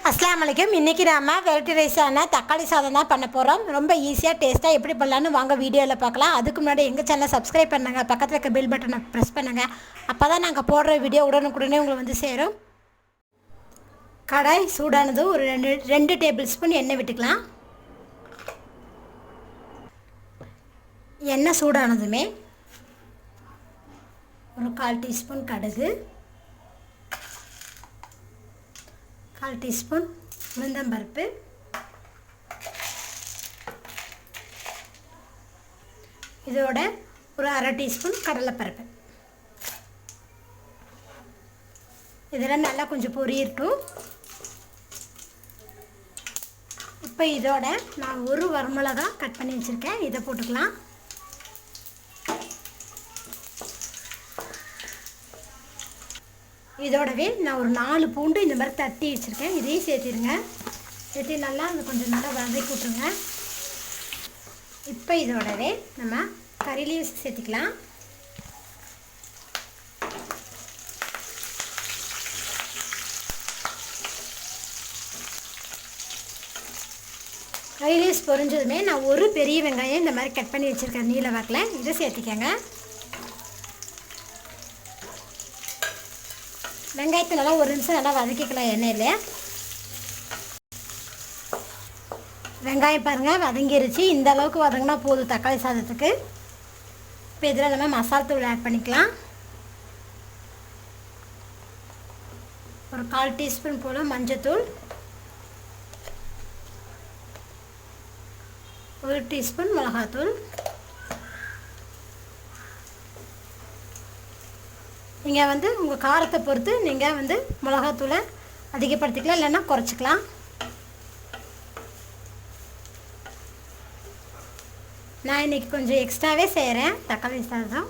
அஸ்ஸலாமு அலைக்கும். இன்றைக்கி நம்ம வெரைட்டி ரைஸான தக்காளி சாதம் தான் பண்ண போகிறோம். ரொம்ப ஈஸியாக டேஸ்ட்டாக எப்படி பண்ணலான்னு வாங்க வீடியோவில் பார்க்கலாம். அதுக்கு முன்னாடி எங்கள் சேனலை சப்ஸ்கிரைப் பண்ணுங்கள், பக்கத்தில் இருக்க பெல் பட்டனை ப்ரெஸ் பண்ணுங்கள். அப்போ தான் நாங்கள் போடுற வீடியோ உடனுக்குடனே உங்களுக்கு வந்து சேரும். கடாய் சூடானது ஒரு ரெண்டு டேபிள் ஸ்பூன் எண்ணெய் விட்டுக்கலாம். எண்ணெய் சூடானதுமே ஒரு 1/4 டீஸ்பூன் கடுகு, 1/4 டீஸ்பூன் உளுந்தம்பருப்பு, இதோட ஒரு 1/2 டீஸ்பூன் கடலைப்பருப்பு. இதெல்லாம் நல்லா கொஞ்சம் பொரியட்டும். இப்போ இதோட நான் ஒரு வரமிளகா கட் பண்ணி வச்சுருக்கேன், இதை போட்டுக்கலாம். இதோடவே நான் ஒரு 4 பூண்டு இந்த மாதிரி தட்டி வச்சுருக்கேன், இதையும் சேர்த்திடுங்க. சேர்த்து நல்லா அது கொஞ்சம் நல்லா வதக்கி விட்ருங்க. இப்போ இதோடவே நம்ம கறி லீவ்ஸ் சேர்த்திக்கலாம். கறி லீவ்ஸ் பொரிஞ்சதுமே நான் ஒரு பெரிய வெங்காயம் இந்த மாதிரி கட் பண்ணி வச்சுருக்கேன் நீல வாக்கில், இதை சேர்த்திக்கங்க. வெங்காயத்தை நல்லா ஒரு நிமிஷம் நல்லா வதக்கிக்கலாம் எண்ணெயில். வெங்காயம் பாருங்கள் வதங்கிருச்சு. இந்த அளவுக்கு வதங்கினா போதும் தக்காளி சாதத்துக்கு. இப்போ இதில் நம்ம மசாலா தூள் ஆட் பண்ணிக்கலாம். ஒரு 1/4 டீஸ்பூன் போல் மஞ்சத்தூள், 1 டீஸ்பூன் மிளகாத்தூள். நீங்கள் வந்து உங்கள் காரத்தை பொறுத்து நீங்கள் வந்து மிளகாத்தூளை அதிகப்படுத்திக்கலாம், இல்லைன்னா குறைச்சிக்கலாம். நான் இன்றைக்கி கொஞ்சம் எக்ஸ்ட்ராவே செய்கிறேன் தக்காளி சாதம்.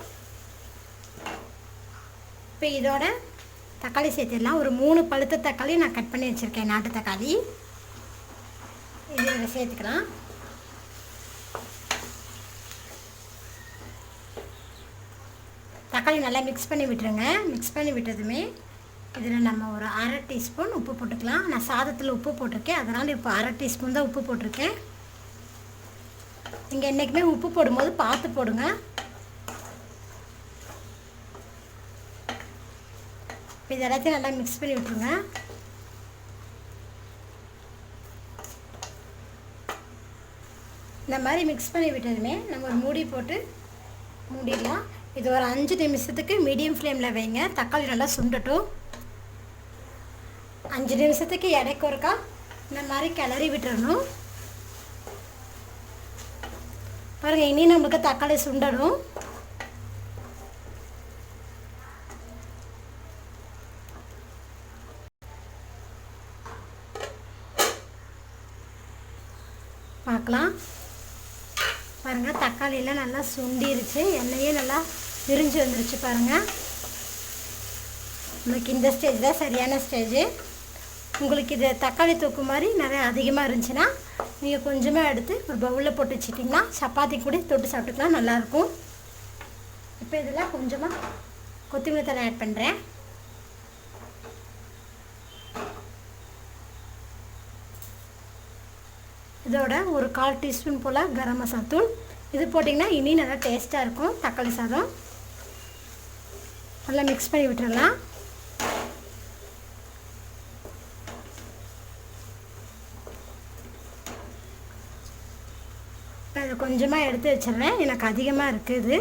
இப்போ இதோட தக்காளி சேர்த்திடலாம். ஒரு 3 பழுத்த தக்காளி நான் கட் பண்ணி வச்சுருக்கேன், நாட்டு தக்காளி. இதில் சேர்த்துக்கலாம். தக்காளி நல்லா மிக்ஸ் பண்ணி விட்டுருங்க. மிக்ஸ் பண்ணி விட்டதுமே இதில் நம்ம ஒரு 1/2 டீஸ்பூன் உப்பு போட்டுக்கலாம். நான் சாதத்தில் உப்பு போட்டிருக்கேன், அதனால் இப்போ 1/2 டீஸ்பூன் தான் உப்பு போட்டிருக்கேன். நீங்கள் என்றைக்குமே உப்பு போடும்போது பார்த்து போடுங்க. இப்போ இது எல்லாத்தையும் நல்லா மிக்ஸ் பண்ணி விட்டுருங்க. இந்த மாதிரி மிக்ஸ் பண்ணி விட்டதுமே நம்ம ஒரு மூடி போட்டு மூடிடலாம். இது ஒரு 5 நிமிஷத்துக்கு மீடியம் ஃப்ளேமில் வைங்க. தக்காளி நல்லா சுண்டட்டும். 5 நிமிஷத்துக்கு இடைக்கு ஒருக்கா இந்த மாதிரி கிளறி விட்டுறணும். பாருங்கள், இனி நம்மளுக்கு தக்காளி சுண்டணும். பார்க்கலாம். பாருங்கள், தக்காளியெல்லாம் நல்லா சுண்டிருச்சு, எண்ணெயே நல்லா பிரிஞ்சு வந்துருச்சு. பாருங்கள், உங்களுக்கு இந்த ஸ்டேஜ் தான் சரியான ஸ்டேஜு. உங்களுக்கு இது தக்காளி தொக்கு மாதிரி நிறைய அதிகமாக இருந்துச்சுன்னா நீங்கள் கொஞ்சமாக எடுத்து ஒரு பவுலில் போட்டு வச்சுட்டிங்கன்னா சப்பாத்தி கூட தொட்டு சாப்பிட்டுக்கலாம், நல்லாயிருக்கும். இப்போ இதில் கொஞ்சமாக கொத்தமல்லி தழை ஆட் பண்ணுறேன். இதோட ஒரு 1/4 டீஸ்பூன் போல் கரம் மசாலா தூள். இது போட்டிங்கன்னா இனி நல்லா டேஸ்ட்டாக இருக்கும் தக்காளி சாதம். நல்லா மிக்ஸ் பண்ணி விட்டுடலாம். இப்போ அதை கொஞ்சமாக எடுத்து வச்சிடுறேன், எனக்கு அதிகமாக இருக்குது.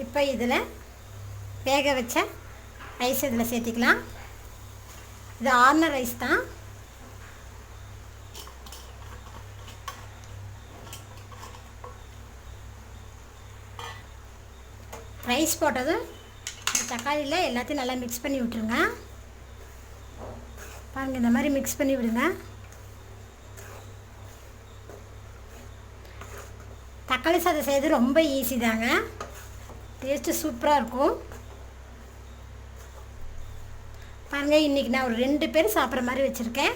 இப்போ இதில் வேக வச்ச ரைஸ் இதில் சேர்த்திக்கலாம். இது ஆறின ரைஸ் தான். ரைஸ் போட்டதும் தக்காளியில் எல்லாத்தையும் நல்லா மிக்ஸ் பண்ணி விட்டுருங்க. பாருங்கள், இந்த மாதிரி மிக்ஸ் பண்ணி விடுங்க. தக்காளி சாதம் செய்கிறது ரொம்ப ஈஸி தாங்க, டேஸ்ட்டு சூப்பராக இருக்கும். பாருங்கள், இன்றைக்கி நான் ஒரு 2 பேர் சாப்பிட்ற மாதிரி வச்சுருக்கேன்.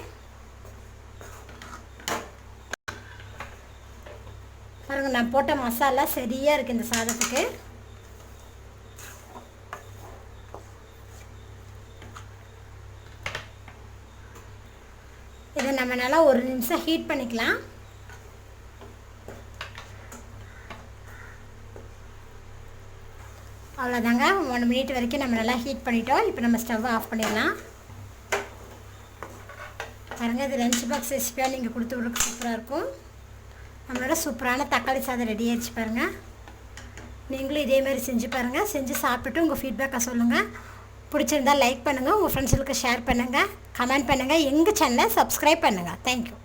பாருங்கள், நான் போட்ட மசாலா சரியாக இருக்குது இந்த சாதத்துக்கு. இதை நம்ம நல்லா 1 நிமிஷம் ஹீட் பண்ணிக்கலாம். அவ்வளோதாங்க, 1 மினிட் வரைக்கும் நம்ம நல்லா ஹீட் பண்ணிட்டோம். இப்போ நம்ம ஸ்டவ்வை ஆஃப் பண்ணிடலாம். பாருங்கள், இது லஞ்ச் பாக்ஸ் ரெசிபியாக நீங்கள் கொடுத்து விடுறதுக்கு சூப்பராக இருக்கும். நம்மளோட சூப்பரான தக்காளி சாதம் ரெடி ஆகிடுச்சு பாருங்கள். நீங்களும் இதேமாதிரி செஞ்சு பாருங்கள். செஞ்சு சாப்பிட்டுட்டு உங்கள் ஃபீட்பேக்கை சொல்லுங்கள். பிடிச்சிருந்தால் லைக் பண்ணுங்கள், உங்கள் ஃப்ரெண்ட்ஸுக்கு ஷேர் பண்ணுங்கள், கமெண்ட் பண்ணுங்கள், எங்கள் சேனலை சப்ஸ்கிரைப் பண்ணுங்கள். தேங்க்யூ.